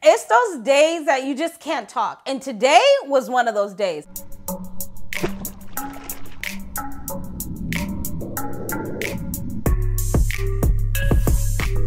It's those days that you just can't talk. And today was one of those days.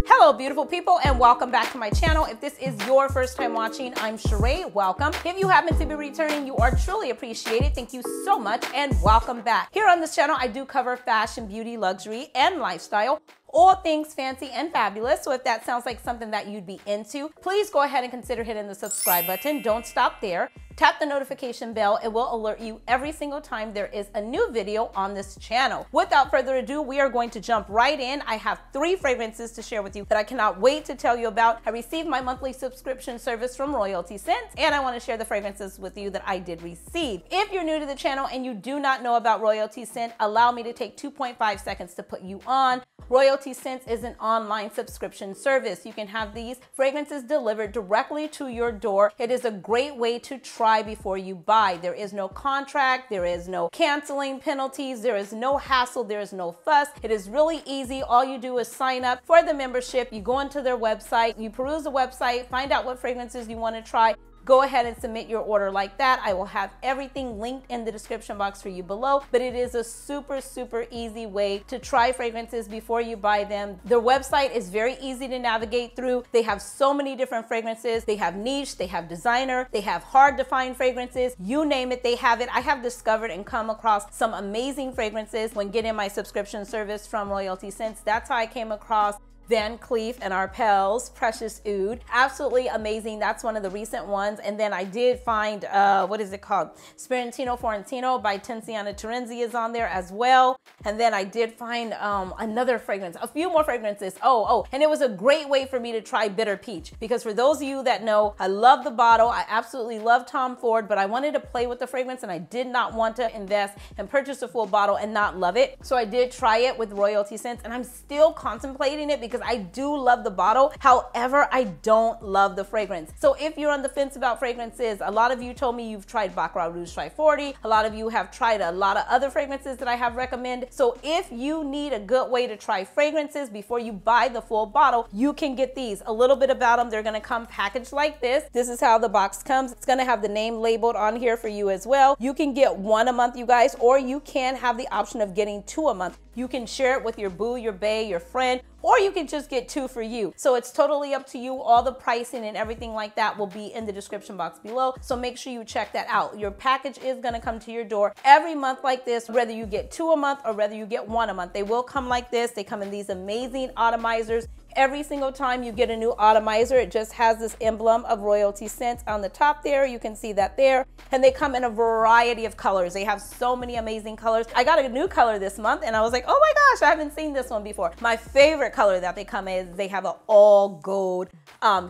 Hello beautiful people and welcome back to my channel. If this is your first time watching, I'm Cheraye, welcome. If you happen to be returning, you are truly appreciated. Thank you so much and welcome back. Here on this channel, I do cover fashion, beauty, luxury, and lifestyle. All things fancy and fabulous. So if that sounds like something that you'd be into, please go ahead and consider hitting the subscribe button. Don't stop there. Tap the notification bell. It will alert you every single time there is a new video on this channel. Without further ado, we are going to jump right in. I have 3 fragrances to share with you that I cannot wait to tell you about. I received my monthly subscription service from Royalty Scents, and I want to share the fragrances with you that I did receive. If you're new to the channel and you do not know about Royalty Scent, allow me to take 2.5 seconds to put you on. Royalty Scents is an online subscription service. You can have these fragrances delivered directly to your door. It is a great way to try before you buy. There is no contract, there is no canceling penalties, there is no hassle, there is no fuss. It is really easy. All you do is sign up for the membership. You go into their website, you peruse the website, find out what fragrances you want to try. Go ahead and submit your order like that. I will have everything linked in the description box for you below, but it is a super easy way to try fragrances before you buy them. Their website is very easy to navigate through. They have so many different fragrances. They have niche, they have designer, they have hard to find fragrances. You name it, they have it. I have discovered and come across some amazing fragrances when getting my subscription service from Royalty Scents. That's how I came across Cleef and Arpels Precious Oud. Absolutely amazing. That's one of the recent ones. And then I did find, what is it called? Spirantino Fiorentino by Tiziana TerenziLILLIPUR is on there as well. And then I did find another fragrance, a few more fragrances. And it was a great way for me to try Bitter Peach, because for those of you that know, I love the bottle. I absolutely love Tom Ford, but I wanted to play with the fragrance and I did not want to invest and purchase a full bottle and not love it. So I did try it with Royalty Scents and I'm still contemplating it because I do love the bottle. However, I don't love the fragrance. So if you're on the fence about fragrances, a lot of you told me you've tried Baccarat Rouge Tri 40. A lot of you have tried a lot of other fragrances that I have recommended. So if you need a good way to try fragrances before you buy the full bottle, you can get these. A little bit about them. They're gonna come packaged like this. This is how the box comes. It's gonna have the name labeled on here for you as well. You can get 1 a month, you guys, or you can have the option of getting 2 a month. You can share it with your boo, your bae, your friend, or you can just get 2 for you. So it's totally up to you. All the pricing and everything like that will be in the description box below. So make sure you check that out. Your package is gonna come to your door every month like this, whether you get 2 a month or whether you get 1 a month. They will come like this. They come in these amazing atomizers. Every single time you get a new atomizer, it just has this emblem of Royalty Scents on the top there. You can see that there. And they come in a variety of colors. They have so many amazing colors. I got a new color this month and I was like, oh my gosh, I haven't seen this one before. My favorite color that they come in is they have an all gold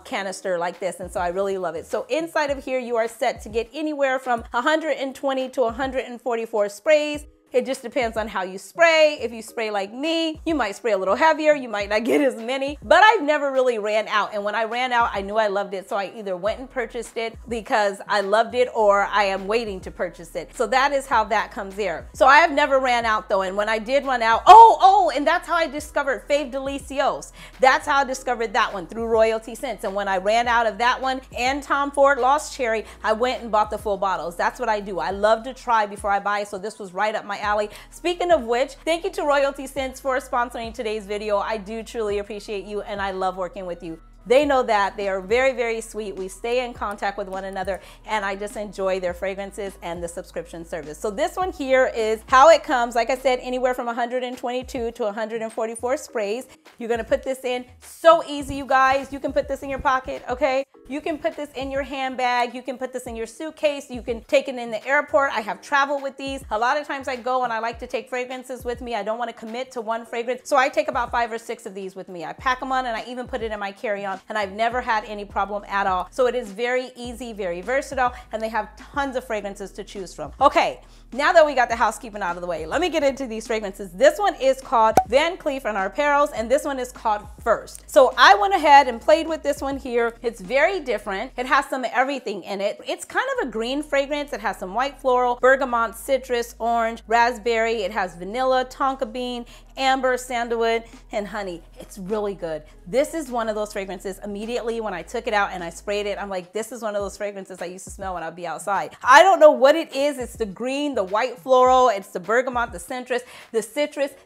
canister like this. And so I really love it. So inside of here, you are set to get anywhere from 120 to 144 sprays. It just depends on how you spray. If you spray like me, you might spray a little heavier, you might not get as many, but I've never really ran out. And when I ran out, I knew I loved it. So I either went and purchased it because I loved it or I am waiting to purchase it. So that is how that comes there. So I have never ran out though. And when I did run out, and that's how I discovered Fave Delicios. That's how I discovered that one, through Royalty Scents. And when I ran out of that one and Tom Ford Lost Cherry, I went and bought the full bottles. That's what I do. I love to try before I buy. So this was right up my alley. Speaking of which, thank you to Royalty Scents for sponsoring today's video. I do truly appreciate you and I love working with you. They know that. They are very sweet. We stay in contact with one another and I just enjoy their fragrances and the subscription service. So this one here is how it comes. Like I said, anywhere from 122 to 144 sprays. You're gonna put this in. So easy, you guys. You can put this in your pocket, okay? You can put this in your handbag. You can put this in your suitcase. You can take it in the airport. I have traveled with these. A lot of times I go and I like to take fragrances with me. I don't want to commit to one fragrance. So I take about 5 or 6 of these with me. I pack them on and I even put it in my carry-on and I've never had any problem at all. So it is very easy, very versatile, and they have tons of fragrances to choose from. Okay, now that we got the housekeeping out of the way, let me get into these fragrances. This one is called Cleef and Arpels, and this one is called First. So I went ahead and played with this one here. It's very very different. It has some of everything in it. It's kind of a green fragrance. It has some white floral, bergamot, citrus, orange, raspberry. It has vanilla, tonka bean, amber, sandalwood, and honey. It's really good. This is one of those fragrances immediately when I took it out and I sprayed it, I'm like, this is one of those fragrances I used to smell when I'd be outside. I don't know what it is. It's the green, the white floral, it's the bergamot, the citrus,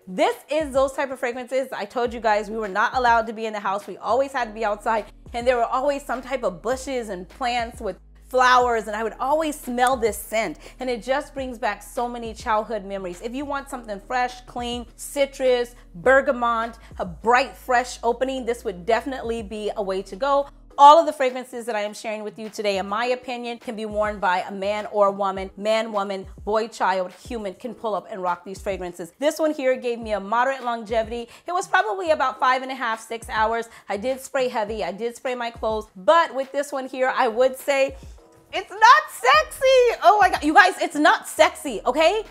This is those type of fragrances. I told you guys we were not allowed to be in the house. We always had to be outside, and there were always some type of bushes and plants with flowers, and I would always smell this scent, and it just brings back so many childhood memories. If you want something fresh, clean, citrus, bergamot, a bright, fresh opening, this would definitely be a way to go. All of the fragrances that I am sharing with you today, in my opinion, can be worn by a man or a woman, man, woman, boy, child, human can pull up and rock these fragrances. This one here gave me a moderate longevity. It was probably about 5.5, 6 hours. I did spray heavy, I did spray my clothes, but with this one here, I would say it's not sexy. Oh my God, you guys, it's not sexy, okay?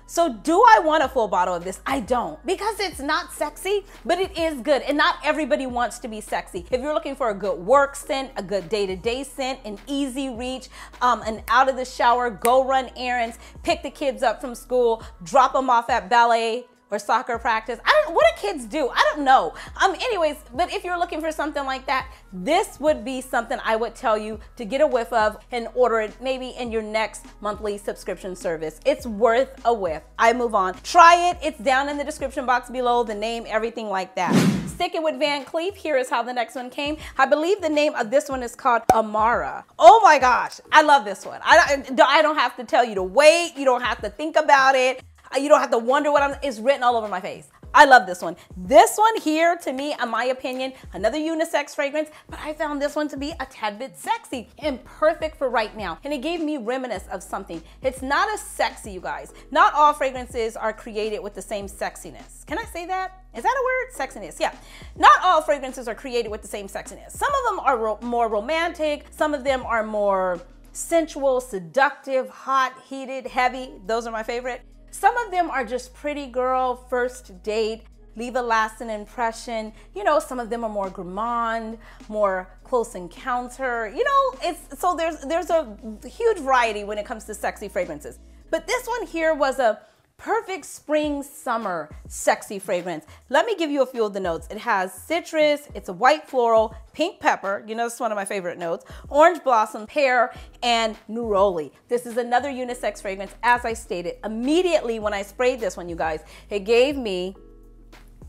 So do I want a full bottle of this? I don't, because it's not sexy, but it is good. And not everybody wants to be sexy. If you're looking for a good work scent, a good day-to-day scent, an easy reach, an out of the shower, go run errands, pick the kids up from school, drop them off at ballet or soccer practice. What do kids do? I don't know. Anyways, but if you're looking for something like that, this would be something I would tell you to get a whiff of and order it maybe in your next monthly subscription service. It's worth a whiff. I move on. Try it. It's down in the description box below, the name, everything like that. Sticking with Van Cleef, here is how the next one came. I believe the name of this one is called AMARA. Oh my gosh, I love this one. I don't have to tell you to wait. You don't have to think about it. You don't have to wonder it's written all over my face. I love this one. This one here, to me, in my opinion, another unisex fragrance, but I found this one to be a tad bit sexy and perfect for right now. And it gave me reminiscence of something. It's not as sexy, you guys. Not all fragrances are created with the same sexiness. Can I say that? Is that a word? Sexiness, yeah. Not all fragrances are created with the same sexiness. Some of them are more romantic. Some of them are more sensual, seductive, hot, heated, heavy. Those are my favorite. Some of them are just pretty girl, first date, leave a lasting impression. You know, some of them are more gourmand, more close encounter. You know, so there's a huge variety when it comes to sexy fragrances. But this one here was a perfect spring, summer, sexy fragrance. Let me give you a few of the notes. It has citrus, it's a white floral, pink pepper, you know, this is one of my favorite notes, orange blossom, pear, and neroli. This is another unisex fragrance, as I stated. Immediately when I sprayed this one, you guys, it gave me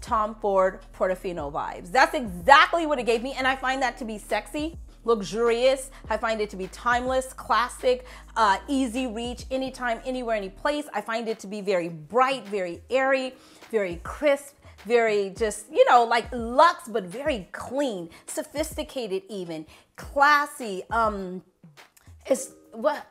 Tom Ford Portofino vibes. That's exactly what it gave me, and I find that to be sexy, luxurious. I find it to be timeless, classic, easy reach, anytime, anywhere, any place. I find it to be very bright, very airy, very crisp, very just, you know, like luxe, but very clean, sophisticated even, classy.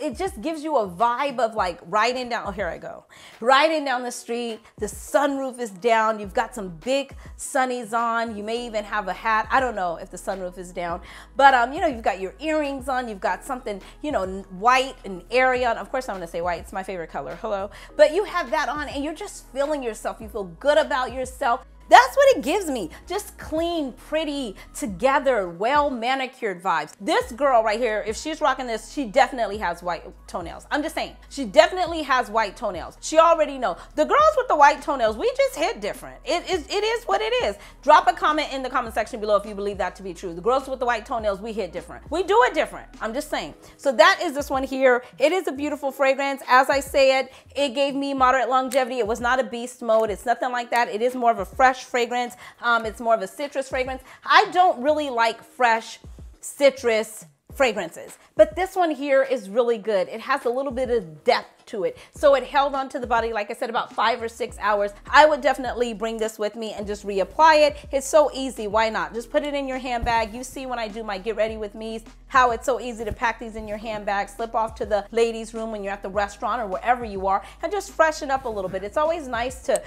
It just gives you a vibe of like riding down, oh, here I go. Riding down the street, the sunroof is down, you've got some big sunnies on, you may even have a hat. I don't know if the sunroof is down, but you know, you've got your earrings on, you've got something, you know, white and airy on. Of course I'm gonna say white, it's my favorite color, hello. But you have that on and you're just feeling yourself, you feel good about yourself. That's what it gives me. Just clean, pretty, together, well manicured vibes. This girl right here, if she's rocking this, she definitely has white toenails. I'm just saying, she definitely has white toenails. She already know. The girls with the white toenails, we just hit different. It is what it is. Drop a comment in the comment section below if you believe that to be true. The girls with the white toenails, we hit different. We do it different. I'm just saying. So that is this one here. It is a beautiful fragrance. As I said, it gave me moderate longevity. It was not a beast mode. It's nothing like that. It is more of a fresh fragrance. It's more of a citrus fragrance. I don't really like fresh citrus fragrances, but this one here is really good. It has a little bit of depth to it. So it held onto the body, like I said, about 5 or 6 hours. I would definitely bring this with me and just reapply it. It's so easy. Why not? Just put it in your handbag. You see when I do my get ready with me's, how it's so easy to pack these in your handbag, slip off to the ladies' room when you're at the restaurant or wherever you are, and just freshen up a little bit. It's always nice to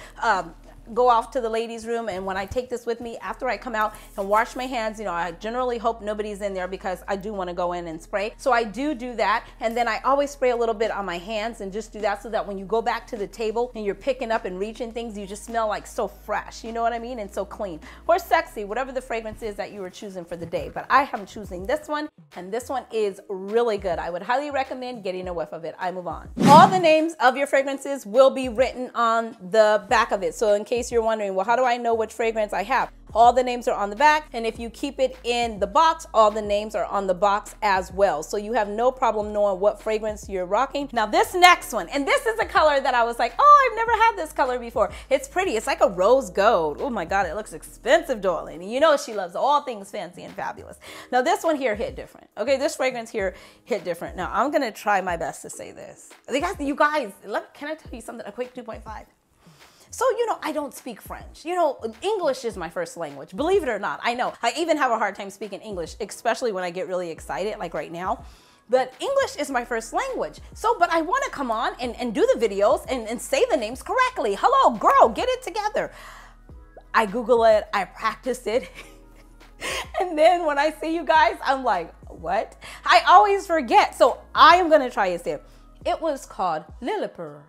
go off to the ladies' room, and when I take this with me, after I come out and wash my hands, you know, I generally hope nobody's in there because I do want to go in and spray. So I do that, and then I always spray a little bit on my hands and just do that so that when you go back to the table and you're picking up and reaching things, you just smell like so fresh, you know what I mean, and so clean or sexy, whatever the fragrance is that you were choosing for the day. But I am choosing this one, and this one is really good. I would highly recommend getting a whiff of it. I move on. All the names of your fragrances will be written on the back of it. So in case you're wondering, well, how do I know which fragrance I have? All the names are on the back, and if you keep it in the box, all the names are on the box as well. So you have no problem knowing what fragrance you're rocking. Now this next one, and this is a color that I was like, oh, I've never had this color before. It's pretty, it's like a rose gold. Oh my God, it looks expensive, darling. And you know she loves all things fancy and fabulous. Now this one here hit different. Okay, this fragrance here hit different. Now I'm gonna try my best to say this. You guys, can I tell you something, a quick 2.5? So, you know, I don't speak French. You know, English is my first language. Believe it or not, I know. I even have a hard time speaking English, especially when I get really excited, like right now. But English is my first language. So, but I want to come on and do the videos and say the names correctly. Hello, girl, get it together. I Google it, I practice it. And then when I see you guys, I'm like, what? I always forget. So I am going to try it. It was called LILLIPUR.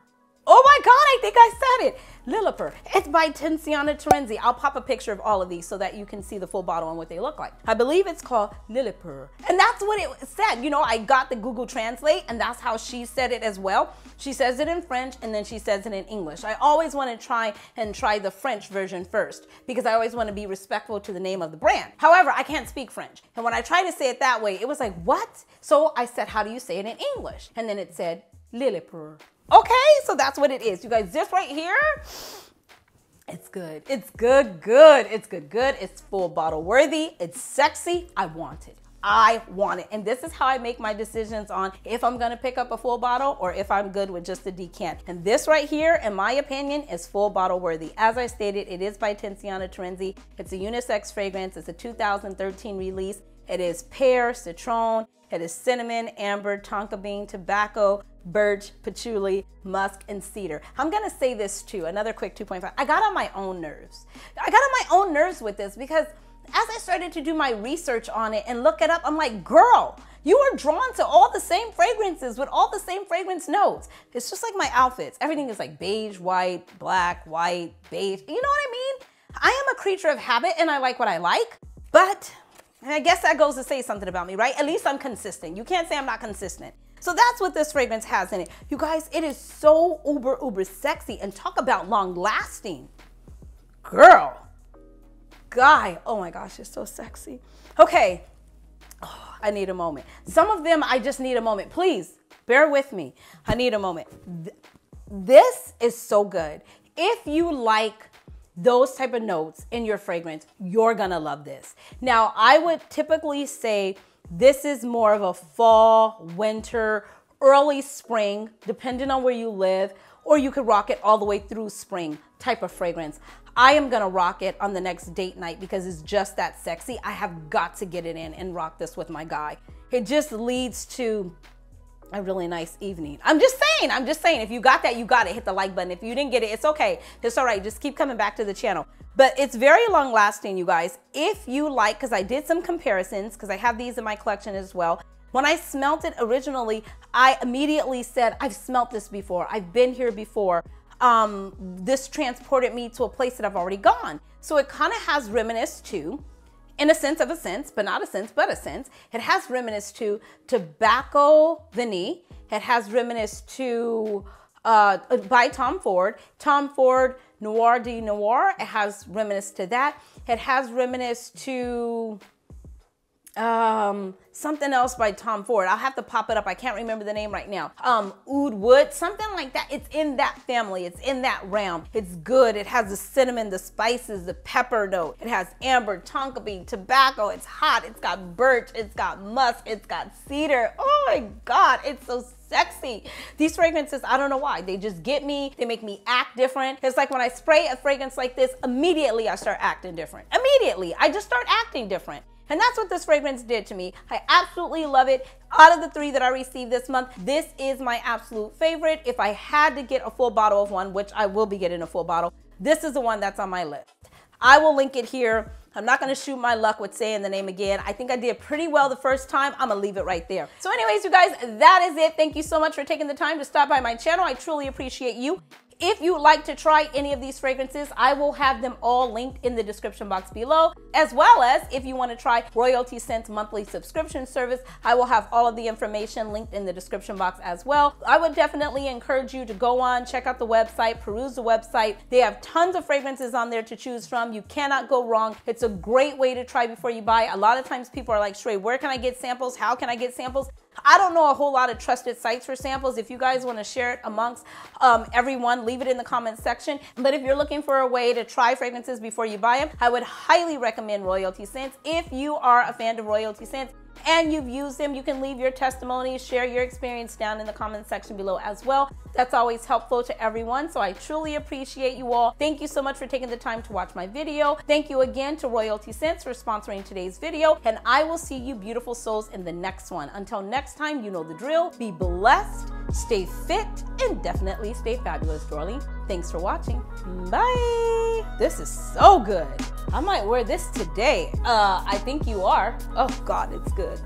Oh my God, I think I said it. LILLIPUR. It's by Tiziana TerenziLILLIPUR. I'll pop a picture of all of these so that you can see the full bottle and what they look like. I believe it's called LILLIPUR. And that's what it said. You know, I got the Google Translate, and that's how she said it as well. She says it in French, and then she says it in English. I always want to try the French version first because I always want to be respectful to the name of the brand. However, I can't speak French. And when I tried to say it that way, it was like, what? So I said, how do you say it in English? And then it said LILLIPUR. Okay, so that's what it is. You guys, this right here, it's good. It's good. It's good. It's full bottle worthy. It's sexy. I want it. I want it. And this is how I make my decisions on if I'm gonna pick up a full bottle or if I'm good with just a decant. And this right here, in my opinion, is full bottle worthy. As I stated, it is by Tiziana TerenziLILLIPUR. It's a unisex fragrance. It's a 2013 release. It is pear, citron. It is cinnamon, amber, tonka bean, tobacco, birch, patchouli, musk, and cedar. I'm gonna say this too, another quick 2.5. I got on my own nerves. I got on my own nerves with this because as I started to do my research on it and look it up, I'm like, girl, you are drawn to all the same fragrances with all the same fragrance notes. It's just like my outfits. Everything is like beige, white, black, white, beige. You know what I mean? I am a creature of habit and I like what I like, but and I guess that goes to say something about me, right? At least I'm consistent. You can't say I'm not consistent. So that's what this fragrance has in it. You guys, it is so uber sexy, and talk about long lasting. Girl, guy, oh my gosh, it's so sexy. Okay, oh, I need a moment. Some of them, I just need a moment. Please, bear with me. I need a moment. This is so good. If you like those type of notes in your fragrance, you're gonna love this. Now, I would typically say this is more of a fall, winter, early spring, depending on where you live, or you could rock it all the way through spring type of fragrance. I am gonna rock it on the next date night because it's just that sexy. I have got to get it in and rock this with my guy. It just leads to a really nice evening. I'm just saying, if you got that, you got it. Hit the like button. If you didn't get it, it's okay. It's all right. Just keep coming back to the channel. But it's very long lasting, you guys. If you like, because I did some comparisons, because I have these in my collection as well. When I smelt it originally, I immediately said, I've smelt this before. I've been here before. This transported me to a place that I've already gone. So it kind of has reminiscence to, in a sense of a sense, but not a sense, but a sense. It has reminiscence to Tobacco Vanille. It has reminiscence to, by Tom Ford. Tom Ford Noir de Noir. It has reminiscence to that. It has reminiscence to something else by Tom Ford. I'll have to pop it up. I can't remember the name right now. Oud Wood, something like that. It's in that family. It's in that realm. It's good. It has the cinnamon, the spices, the pepper note. It has amber, tonka bean, tobacco. It's hot. It's got birch. It's got musk. It's got cedar. Oh my God, it's so sexy. These fragrances, I don't know why. They just get me. They make me act different. It's like when I spray a fragrance like this, immediately I start acting different. Immediately, I just start acting different. And that's what this fragrance did to me. I absolutely love it. Out of the 3 that I received this month, this is my absolute favorite. If I had to get a full bottle of one, which I will be getting a full bottle, this is the one that's on my list. I will link it here. I'm not gonna shoot my luck with saying the name again. I think I did pretty well the first time. I'm gonna leave it right there. So anyways, you guys, that is it. Thank you so much for taking the time to stop by my channel. I truly appreciate you. If you would like to try any of these fragrances, I will have them all linked in the description box below, as well as if you want to try Royalty Scents monthly subscription service, I will have all of the information linked in the description box as well. I would definitely encourage you to go on, check out the website, peruse the website. They have tons of fragrances on there to choose from. You cannot go wrong. It's a great way to try before you buy. A lot of times people are like, Cheraye, where can I get samples? How can I get samples? I don't know a whole lot of trusted sites for samples. If you guys want to share it amongst everyone, leave it in the comments section. But if you're looking for a way to try fragrances before you buy them, I would highly recommend Royalty Scents. If you are a fan of Royalty Scents and you've used them, you can leave your testimony, share your experience down in the comment section below as well. That's always helpful to everyone, so I truly appreciate you all. Thank you so much for taking the time to watch my video. Thank you again to Royalty Scents for sponsoring today's video, and I will see you beautiful souls in the next one. Until next time, you know the drill. Be blessed, stay fit, and definitely stay fabulous, darling. Thanks for watching. Bye. This is so good. I might wear this today. I think you are. Oh God, it's good.